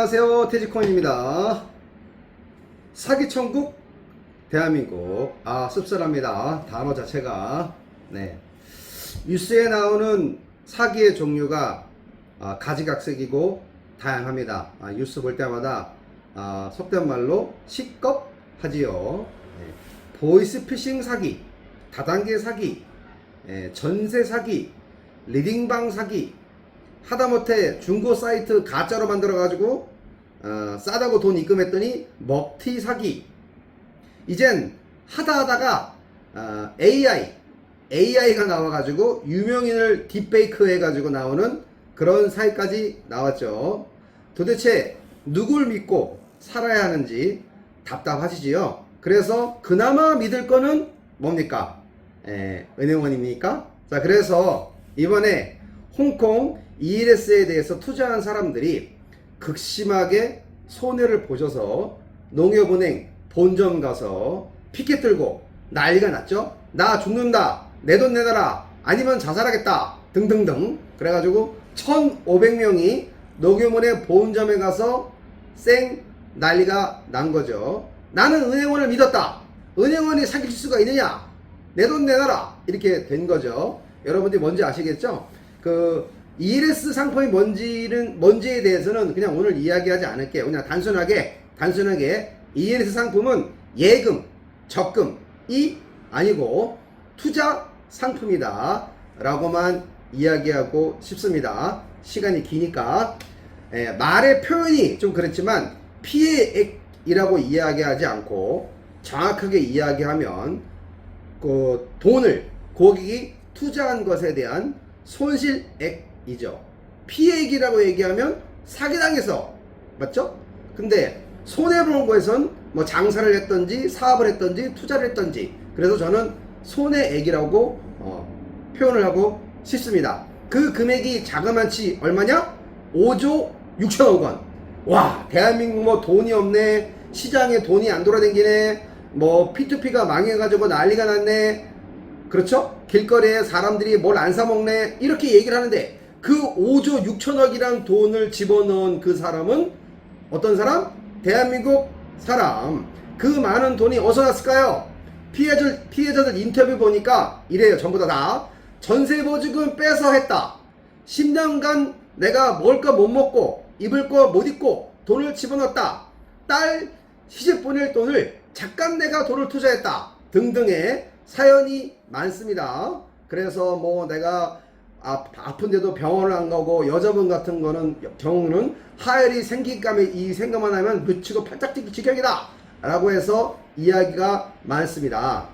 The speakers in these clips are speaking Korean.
안녕하세요, 태지코인입니다. 사기천국 대한민국. 씁쓸합니다, 단어 자체가. 네, 뉴스에 나오는 사기의 종류가 가지각색이고 다양합니다. 뉴스 볼 때마다 속된 말로 시겁하지요. 네, 보이스피싱 사기, 다단계 사기, 전세 사기, 리딩방 사기, 하다못해 중고 사이트 가짜로 만들어 가지고 싸다고 돈 입금했더니 먹튀 사기. 이젠 하다하다가 AI가 나와가지고 유명인을 딥페이크 해가지고 나오는 그런 사기까지 나왔죠. 도대체 누굴 믿고 살아야 하는지 답답하시지요. 그래서 그나마 믿을 거는 뭡니까? 은행원입니까? 자, 그래서 이번에 홍콩 ELS에 대해서 투자한 사람들이 극심하게 손해를 보셔서 농협은행 본점 가서 피켓 들고 난리가 났죠. 나 죽는다, 내 돈 내놔라, 아니면 자살하겠다 등등등. 그래가지고 1500명이 농협은행 본점에 가서 쌩 난리가 난 거죠. 나는 은행원을 믿었다, 은행원이 사기칠 수가 있느냐, 내 돈 내놔라, 이렇게 된 거죠. 여러분들이 뭔지 아시겠죠? ELS 상품이 뭔지에 대해서는 그냥 오늘 이야기하지 않을게요. 그냥 단순하게 ELS 상품은 예금, 적금이 아니고 투자 상품이다 라고만 이야기하고 싶습니다. 시간이 기니까. 말의 표현이 좀 그렇지만 피해액이라고 이야기하지 않고 정확하게 이야기하면 돈을 고객이 투자한 것에 대한 손실액이죠. 피해액이라고 얘기하면 사기당해서, 맞죠? 근데 손해보는 거에선 뭐 장사를 했던지 사업을 했던지 투자를 했던지, 그래서 저는 손해액이라고 표현을 하고 싶습니다. 그 금액이 자그만치 얼마냐? 5조 6천억 원. 와, 대한민국 뭐 돈이 없네, 시장에 돈이 안 돌아다니네, 뭐 P2P가 망해가지고 난리가 났네, 그렇죠? 길거리에 사람들이 뭘 안 사먹네, 이렇게 얘기를 하는데 그 5조 6천억이란 돈을 집어넣은 그 사람은 어떤 사람? 대한민국 사람. 그 많은 돈이 어디서 났을까요? 피해자들 인터뷰 보니까 이래요. 전부 다 전세보증금 빼서 했다, 10년간 내가 먹을 거 못 먹고 입을 거 못 입고 돈을 집어넣었다, 딸 시집 보낼 돈을 잠깐 내가 돈을 투자했다 등등의 사연이 많습니다. 그래서 뭐 내가 아픈데도 병원을 안 가고, 여자분 같은 경우는 하혈이 생기감에 이 생각만 하면 미치고 팔짝 뛰기 지경이다 라고 해서 이야기가 많습니다.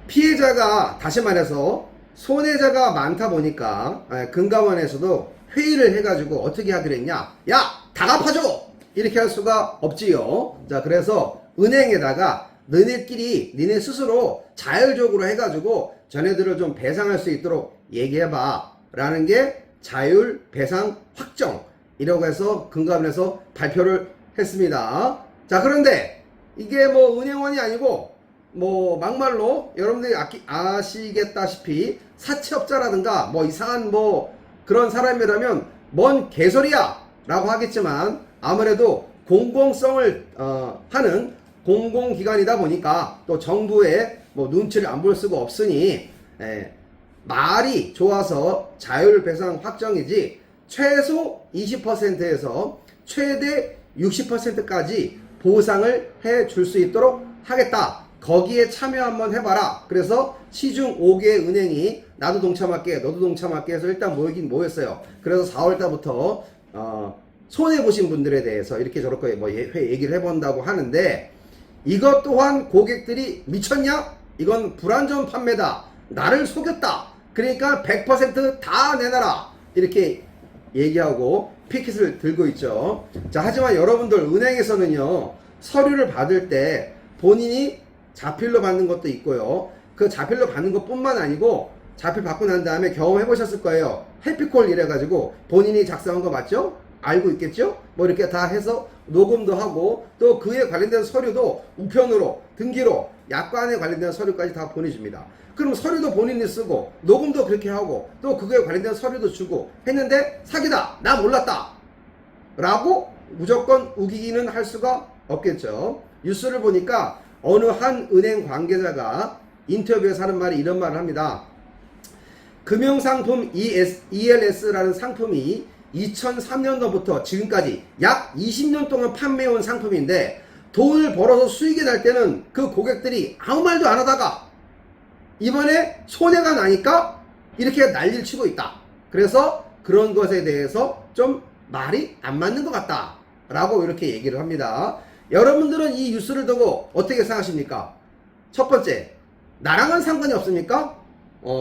피해자가, 다시 말해서 손해자가 많다 보니까 금감원에서도 회의를 해가지고 어떻게 하기로 했냐, 야 다 갚아줘, 이렇게 할 수가 없지요. 자, 그래서 은행에다가 니네 스스로 자율적으로 해가지고 전해들을 좀 배상할 수 있도록 얘기해봐 라는 게 자율 배상 확정이라고 해서 금감원에서 발표를 했습니다. 자, 그런데 이게 뭐 은행원이 아니고 뭐 막말로 여러분들이 아시겠다시피 사채업자라든가 뭐 이상한 뭐 그런 사람이라면 뭔 개소리야 라고 하겠지만, 아무래도 공공성을 하는 공공기관이다 보니까 또 정부의 뭐 눈치를 안 볼 수가 없으니 말이 좋아서 자율배상 확정이지, 최소 20%에서 최대 60%까지 보상을 해 줄 수 있도록 하겠다, 거기에 참여 한번 해봐라. 그래서 시중 5개 은행이 나도 동참할게, 너도 동참할게 해서 일단 모였어요. 그래서 4월달부터 손해보신 분들에 대해서 이렇게 저렇게 뭐 얘기를 해본다고 하는데, 이것 또한 고객들이 미쳤냐? 이건 불안전 판매다, 나를 속였다, 그러니까 100% 내놔라, 이렇게 얘기하고 피켓을 들고 있죠. 자, 하지만 여러분들, 은행에서는요 서류를 받을 때 본인이 자필로 받는 것도 있고요, 그 자필로 받는 것 뿐만 아니고 자필 받고 난 다음에 경험해 보셨을 거예요. 해피콜 이래가지고 본인이 작성한 거 맞죠? 알고 있겠죠? 뭐 이렇게 다 해서 녹음도 하고, 또 그에 관련된 서류도 우편으로, 등기로, 약관에 관련된 서류까지 다 보내줍니다. 그럼 서류도 본인이 쓰고 녹음도 그렇게 하고 또 그거에 관련된 서류도 주고 했는데 사기다, 나 몰랐다, 라고 무조건 우기기는 할 수가 없겠죠. 뉴스를 보니까 어느 한 은행 관계자가 인터뷰에서 하는 말이 이런 말을 합니다. 금융상품 ELS라는 상품이 2003년도부터 지금까지 약 20년 동안 판매해온 상품인데 돈을 벌어서 수익이 날 때는 그 고객들이 아무 말도 안 하다가 이번에 손해가 나니까 이렇게 난리를 치고 있다. 그래서 그런 것에 대해서 좀 말이 안 맞는 것 같다 라고 이렇게 얘기를 합니다. 여러분들은 이 뉴스를 두고 어떻게 생각하십니까? 첫 번째, 나랑은 상관이 없습니까?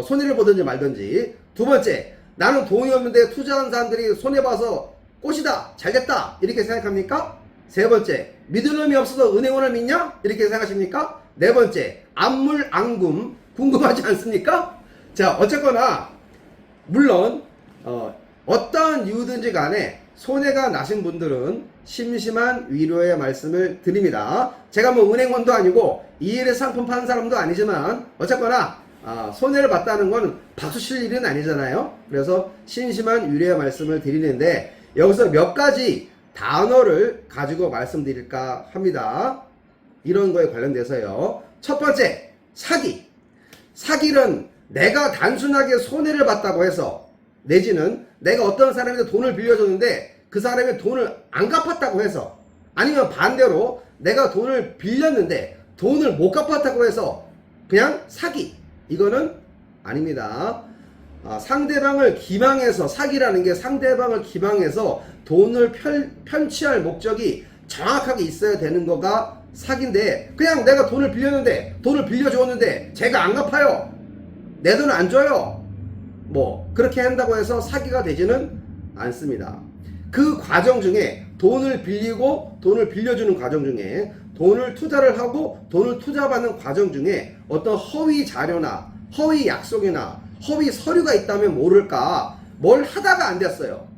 손해를 보든지 말든지. 두 번째, 나는 돈이 없는데 투자한 사람들이 손해봐서 꽃이다, 잘됐다 이렇게 생각합니까? 세 번째, 믿을 놈이 없어서 은행원을 믿냐? 이렇게 생각하십니까? 네 번째, 안물안금 궁금하지 않습니까? 자, 어쨌거나 물론 어떠한 이유든지 간에 손해가 나신 분들은 심심한 위로의 말씀을 드립니다. 제가 뭐 은행원도 아니고 ELS 상품 파는 사람도 아니지만 어쨌거나 손해를 봤다는 건 박수 칠 일은 아니잖아요. 그래서 심심한 위로의 말씀을 드리는데 여기서 몇 가지 단어를 가지고 말씀드릴까 합니다. 이런 거에 관련돼서요. 첫 번째, 사기. 사기는 내가 단순하게 손해를 봤다고 해서 내지는 내가 어떤 사람한테 돈을 빌려줬는데 그 사람이 돈을 안 갚았다고 해서 아니면 반대로 내가 돈을 빌렸는데 돈을 못 갚았다고 해서 그냥 사기. 이거는 아닙니다. 상대방을 기망해서 사기라는 게 상대방을 기망해서 돈을 편취할 목적이 정확하게 있어야 되는 거가 사기인데 그냥 내가 돈을 빌렸는데 돈을 빌려줬는데 제가 안 갚아요. 내 돈을 안 줘요. 뭐 그렇게 한다고 해서 사기가 되지는 않습니다. 그 과정 중에 돈을 빌리고 돈을 빌려주는 과정 중에 돈을 투자를 하고 돈을 투자받는 과정 중에 어떤 허위 자료나 허위 약속이나 허위 서류가 있다면 모를까 뭘 하다가 안 됐어요.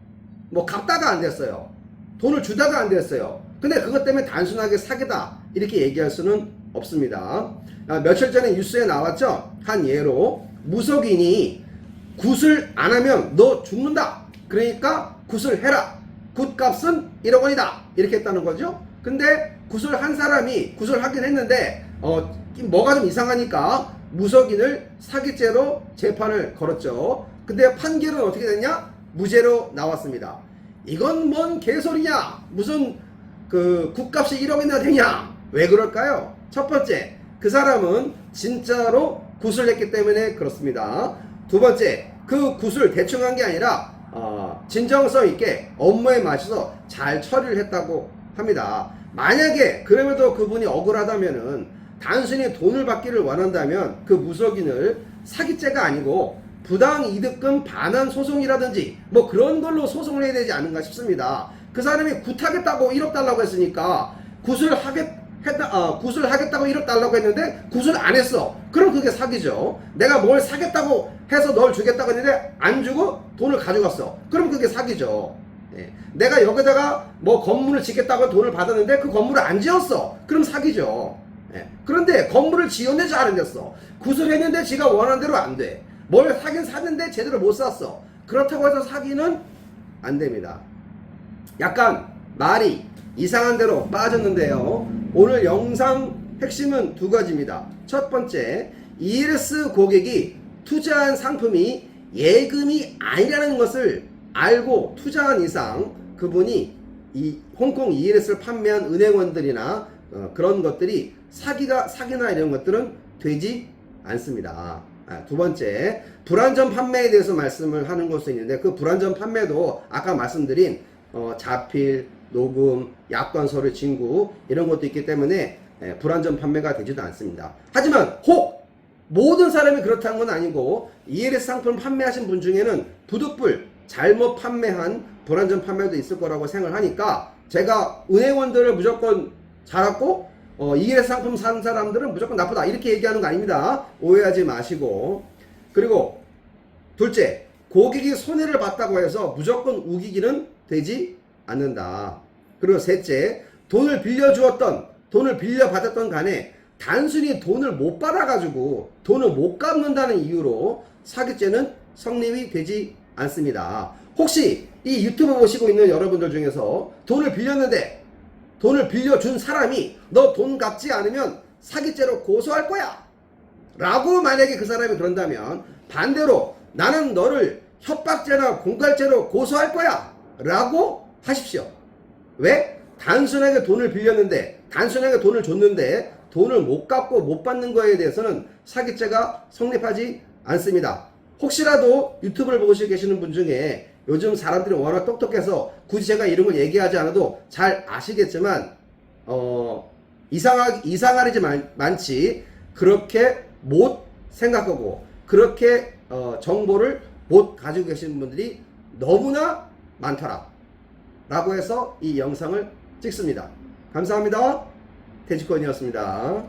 뭐 갚다가 안 됐어요. 돈을 주다가 안 됐어요. 근데 그것 때문에 단순하게 사기다 이렇게 얘기할 수는 없습니다. 며칠 전에 뉴스에 나왔죠. 한 예로 무속인이 굿을 안 하면 너 죽는다. 그러니까 굿을 해라. 굿값은 1억 원이다. 이렇게 했다는 거죠. 근데 굿을 한 사람이 굿을 하긴 했는데 뭐가 좀 이상하니까 무속인을 사기죄로 재판을 걸었죠. 근데 판결은 어떻게 됐냐? 무죄로 나왔습니다. 이건 뭔 개소리냐? 무슨 그 굿값이 1억이나 되냐? 왜 그럴까요? 첫 번째, 그 사람은 진짜로 굿을 했기 때문에 그렇습니다. 두 번째, 그 굿을 대충 한 게 아니라 진정성 있게 업무에 맞춰서 잘 처리를 했다고 합니다. 만약에 그럼에도 그분이 억울하다면은 단순히 돈을 받기를 원한다면 그 무속인을 사기죄가 아니고 부당이득금 반환 소송이라든지 뭐 그런 걸로 소송을 해야 되지 않은가 싶습니다. 그 사람이 굿하겠다고 1억 달라고 했으니까 굿을 하겠다고 1억 달라고 했는데 굿을 안 했어. 그럼 그게 사기죠. 내가 뭘 사겠다고 해서 널 주겠다고 했는데 안 주고 돈을 가져갔어. 그럼 그게 사기죠. 네. 내가 여기다가 뭐 건물을 짓겠다고 돈을 받았는데 그 건물을 안 지었어. 그럼 사기죠. 네. 그런데 건물을 지었는데 잘 안 됐어. 굿을 했는데 지가 원하는 대로 안 돼. 뭘 사긴 샀는데 제대로 못 샀어. 그렇다고 해서 사기는 안 됩니다. 약간 말이 이상한 대로 빠졌는데요. 오늘 영상 핵심은 두 가지입니다. 첫 번째, ELS 고객이 투자한 상품이 예금이 아니라는 것을 알고 투자한 이상 그분이 이 홍콩 ELS를 판매한 은행원들이나 그런 것들이 사기나 이런 것들은 되지 않습니다. 두 번째, 불안전 판매에 대해서 말씀을 하는 것도 있는데 그 불안전 판매도 아까 말씀드린 자필, 녹음, 약관 서류 진구 이런 것도 있기 때문에 불안전 판매가 되지도 않습니다. 하지만 혹 모든 사람이 그렇다는 건 아니고 ELS 상품 판매하신 분 중에는 부득불 잘못 판매한 불안전 판매도 있을 거라고 생각을 하니까 제가 은행원들을 무조건 잘하고 ELS 상품 산 사람들은 무조건 나쁘다 이렇게 얘기하는 거 아닙니다. 오해하지 마시고. 그리고 둘째, 고객이 손해를 봤다고 해서 무조건 우기기는 되지 않는다. 그리고 셋째, 돈을 빌려주었던 돈을 빌려받았던 간에 단순히 돈을 못 받아가지고 돈을 못 갚는다는 이유로 사기죄는 성립이 되지 않습니다. 혹시 이 유튜브 보시고 있는 여러분들 중에서 돈을 빌렸는데 돈을 빌려준 사람이 너 돈 갚지 않으면 사기죄로 고소할 거야 라고 만약에 그 사람이 그런다면, 반대로 나는 너를 협박죄나 공갈죄로 고소할 거야 라고 하십시오. 왜? 단순하게 돈을 빌렸는데, 단순하게 돈을 줬는데 돈을 못 갚고 못 받는 거에 대해서는 사기죄가 성립하지 않습니다. 혹시라도 유튜브를 보고 계시는 분 중에 요즘 사람들이 워낙 똑똑해서 굳이 제가 이름을 얘기하지 않아도 잘 아시겠지만 이상하지 많지 그렇게 못 생각하고 그렇게 정보를 못 가지고 계시는 분들이 너무나 많더라 라고 해서 이 영상을 찍습니다. 감사합니다. 돼지코인이었습니다.